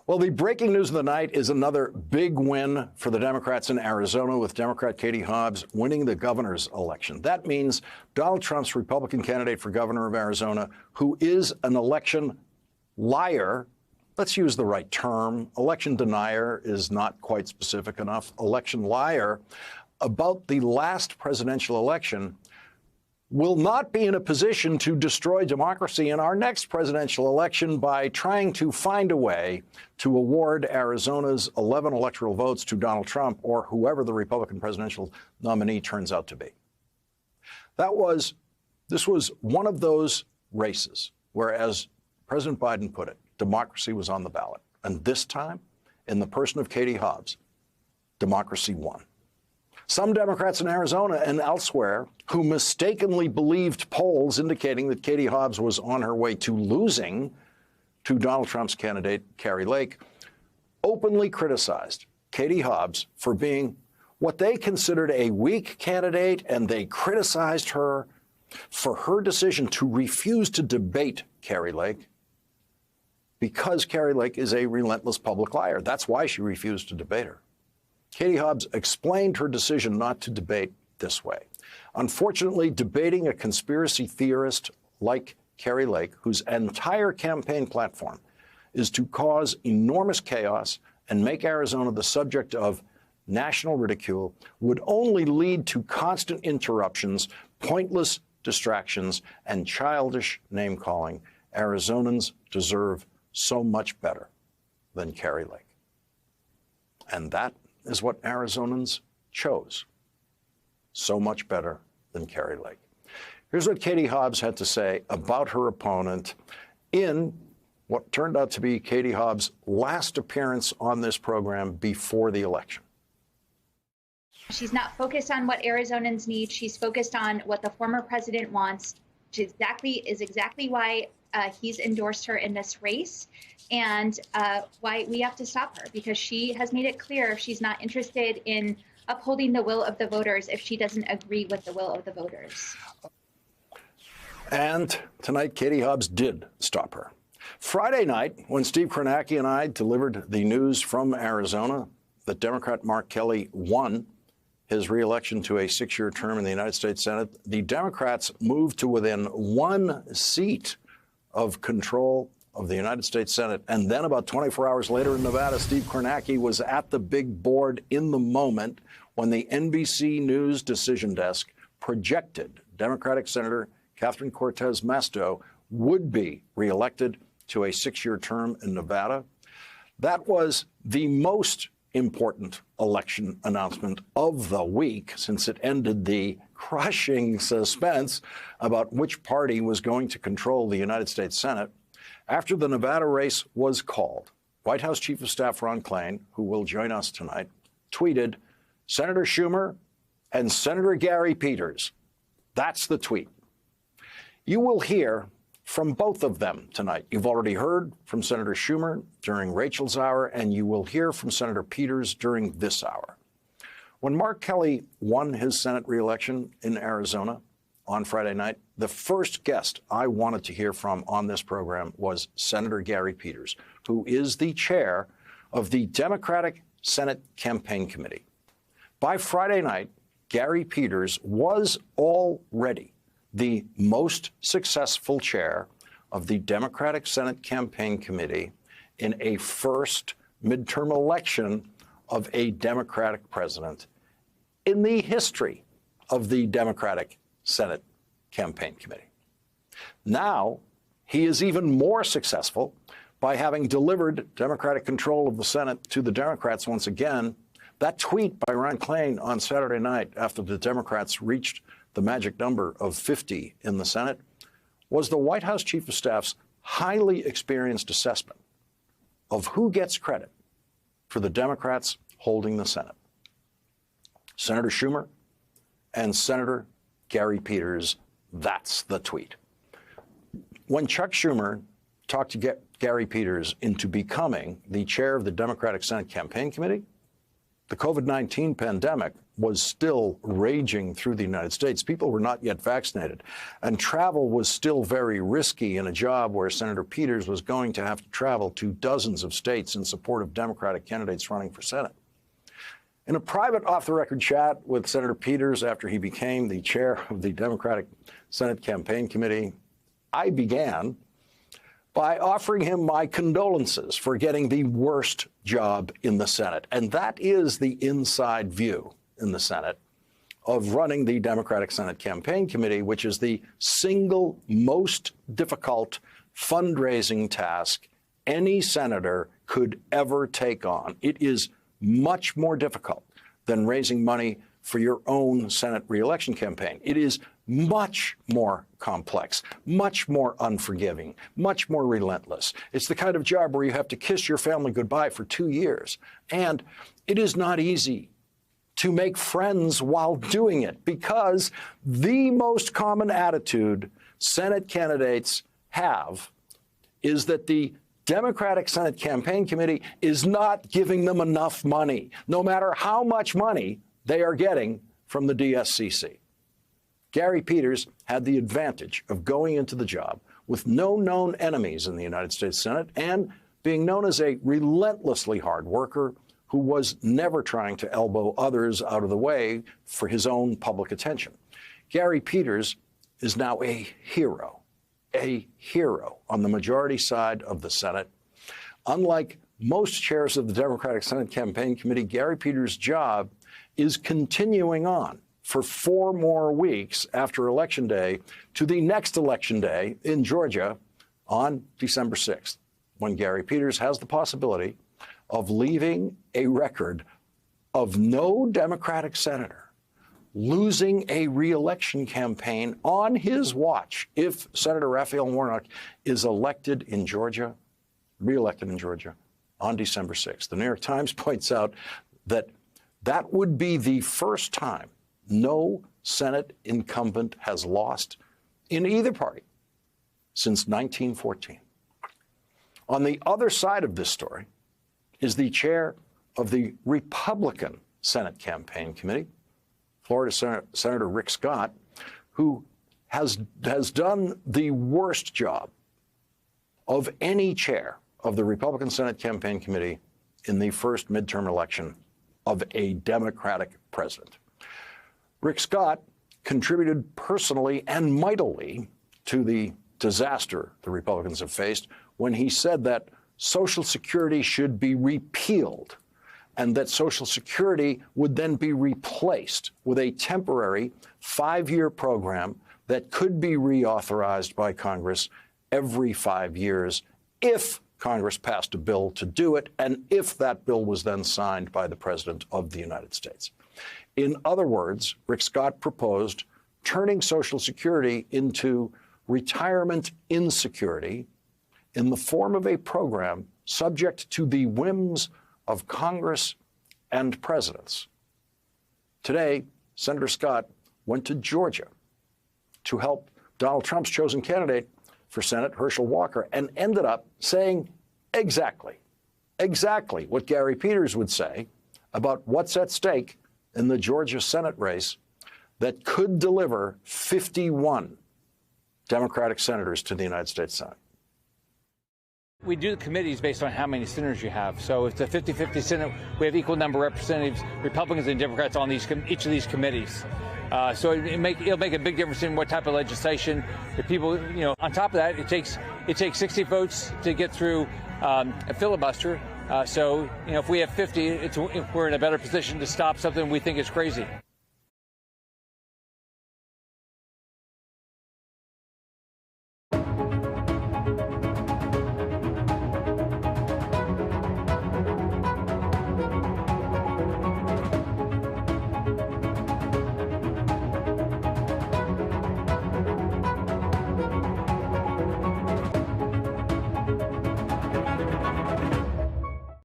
Well, the breaking news of the night is another big win for the Democrats in Arizona, with Democrat Katie Hobbs winning the governor's election. That means Donald Trump's Republican candidate for governor of Arizona, who is an election liar. Let's use the right term. Election denier is not quite specific enough. Election liar about the last presidential election will not be in a position to destroy democracy in our next presidential election by trying to find a way to award Arizona's 11 electoral votes to Donald Trump or whoever the Republican presidential nominee turns out to be. This was one of those races where, as President Biden put it, democracy was on the ballot. And this time, in the person of Katie Hobbs, democracy won. Some Democrats in Arizona and elsewhere who mistakenly believed polls indicating that Katie Hobbs was on her way to losing to Donald Trump's candidate, Kari Lake, openly criticized Katie Hobbs for being what they considered a weak candidate, and they criticized her for her decision to refuse to debate Kari Lake because Kari Lake is a relentless public liar. That's why she refused to debate her. Katie Hobbs explained her decision not to debate this way. Unfortunately, debating a conspiracy theorist like Kari Lake, whose entire campaign platform is to cause enormous chaos and make Arizona the subject of national ridicule, would only lead to constant interruptions, pointless distractions, and childish name-calling. Arizonans deserve so much better than Kari Lake. And that is what Arizonans chose. So much better than Kari Lake. Here's what Katie Hobbs had to say about her opponent in what turned out to be Katie Hobbs' last appearance on this program before the election. She's not focused on what Arizonans need. She's focused on what the former president wants, which is exactly why he's endorsed her in this race, and why we have to stop her, because she has made it clear she's not interested in upholding the will of the voters if she doesn't agree with the will of the voters. And tonight, Katie Hobbs did stop her. Friday night, when Steve Kornacki and I delivered the news from Arizona that Democrat Mark Kelly won his reelection to a 6-year term in the United States Senate, the Democrats moved to within 1 seat of control of the United States Senate. And then about 24 hours later in Nevada, Steve Kornacki was at the big board in the moment when the NBC News decision desk projected Democratic Senator Catherine Cortez Masto would be reelected to a 6-year term in Nevada. That was the most important election announcement of the week, since it ended the crushing suspense about which party was going to control the United States Senate. After the Nevada race was called, White House Chief of Staff Ron Klain, who will join us tonight, tweeted, "Senator Schumer and Senator Gary Peters." That's the tweet. You will hear from both of them tonight. You've already heard from Senator Schumer during Rachel's hour, and you will hear from Senator Peters during this hour. When Mark Kelly won his Senate reelection in Arizona on Friday night, the first guest I wanted to hear from on this program was Senator Gary Peters, who is the chair of the Democratic Senate Campaign Committee. By Friday night, Gary Peters was already the most successful chair of the Democratic Senate Campaign Committee in a first midterm election of a Democratic president in the history of the Democratic Senate Campaign Committee. Now, he is even more successful by having delivered Democratic control of the Senate to the Democrats once again. That tweet by Ron Klain on Saturday night, after the Democrats reached the magic number of 50 in the Senate, was the White House Chief of Staff's highly experienced assessment of who gets credit for the Democrats holding the Senate. Senator Schumer and Senator Gary Peters, that's the tweet. When Chuck Schumer talked to Gary Peters into becoming the chair of the Democratic Senate Campaign Committee, the COVID-19 pandemic was still raging through the United States. People were not yet vaccinated, and travel was still very risky in a job where Senator Peters was going to have to travel to dozens of states in support of Democratic candidates running for Senate. In a private off-the-record chat with Senator Peters after he became the chair of the Democratic Senate Campaign Committee, I began by offering him my condolences for getting the worst job in the Senate. And that is the inside view in the Senate of running the Democratic Senate Campaign Committee, which is the single most difficult fundraising task any senator could ever take on. It is much more difficult than raising money for your own Senate reelection campaign. It is much more complex, much more unforgiving, much more relentless. It's the kind of job where you have to kiss your family goodbye for 2 years. And it is not easy to make friends while doing it, because the most common attitude Senate candidates have is that the Democratic Senate Campaign Committee is not giving them enough money, no matter how much money they are getting from the DSCC. Gary Peters had the advantage of going into the job with no known enemies in the United States Senate and being known as a relentlessly hard worker who was never trying to elbow others out of the way for his own public attention. Gary Peters is now a hero on the majority side of the Senate. Unlike most chairs of the Democratic Senate Campaign Committee, Gary Peters' job is continuing on for 4 more weeks after Election Day to the next Election Day in Georgia on December 6th, when Gary Peters has the possibility of leaving a record of no Democratic senator losing a reelection campaign on his watch if Senator Raphael Warnock is reelected in Georgia on December 6th. The New York Times points out that that would be the first time no Senate incumbent has lost in either party since 1914. On the other side of this story is the chair of the Republican Senate Campaign Committee, Florida Senator Rick Scott, who has done the worst job of any chair of the Republican Senate Campaign Committee in the first midterm election of a Democratic president. Rick Scott contributed personally and mightily to the disaster the Republicans have faced when he said that Social Security should be repealed and that Social Security would then be replaced with a temporary 5-year program that could be reauthorized by Congress every 5 years if Congress passed a bill to do it, and if that bill was then signed by the President of the United States. In other words, Rick Scott proposed turning Social Security into retirement insecurity in the form of a program subject to the whims of Congress and presidents. Today, Senator Scott went to Georgia to help Donald Trump's chosen candidate for Senate, Herschel Walker, and ended up saying exactly what Gary Peters would say about what's at stake in the Georgia Senate race that could deliver 51 Democratic senators to the United States Senate. We do the committees based on how many senators you have. So if it's a 50-50 Senate, we have equal number of representatives, Republicans and Democrats on each of these committees. So it'll make a big difference in what type of legislation. If people, on top of that, it takes 60 votes to get through a filibuster. So if we have 50, we're in a better position to stop something we think is crazy.